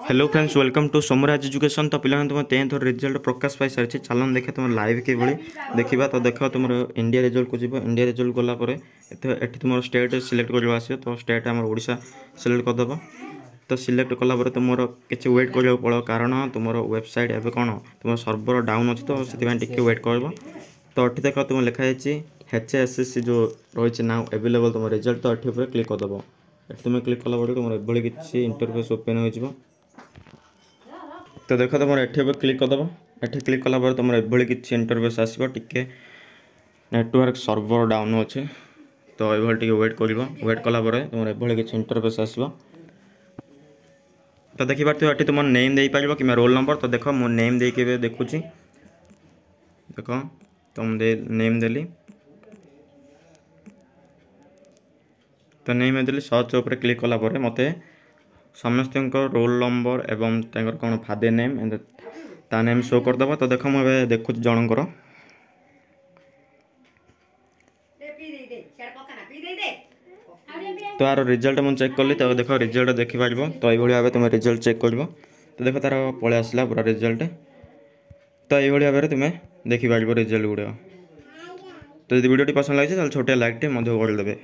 Hello friends welcome to Somraj education. तो पिला तुम 10th रिजल्ट प्रकाश पाई सारी चलन देखा तुम लाइव कि देखा। तो देख तुम इंडिया रिजल्ट को जीव। इंडिया रिजल्ट गलापर ये तुम स्टेट सिलेक्ट कर आस। तो स्टेट आम ओडिशा सिलेक्ट करदेव। तो सिलेक्ट कलापर तुम किसी वेट करा पड़ो कारण तुम वेबसाइट एवं कौन तुम सर्वर डाउन अच्छे। तो से वेट कर। तो ये देख तुम लिखाई HSSC जो रही नाउ एवेलेबल तुम रिजल्ट। तो ये क्लिक करदेव। तुम क्लिक कला तुम ये किसी इंटरफेस ओपन हो। तो देख तुम ये क्लिक करदेव। ये क्लिक कलापर तुम ये किसी इंटरफेस आसो। टिके नेटवर्क सर्वर डाउन अच्छे। तो ये वेट कर। वेट कलापर तुम ये किसी इंटरफेस आसो। तो देखिए ये तुम नेम दे पार कि रोल नंबर। तो देख मो नेम दे देखुची। देख तुम नेम देली। तो नेम देली सर्च उपर क्लिक कलापर मत समस्त रोल नंबर एवं कौन फादर नेम एंड ता नेम शो करदेव। तो देख मुझे देखुँ जनकर। तो यार रिजल्ट मुझे चेक कली। तो देख रिजल्ट देखिपार। तो ये भाव तुम रिजल्ट चेक कर। तो देख तार पलि आसला पूरा रिजल्ट। तो ये भाव में तुम देखिपार रिजल्ट गुड़ा। तो यदि वीडियो पसंद लगे तो छोटे लाइक टे कर देवे।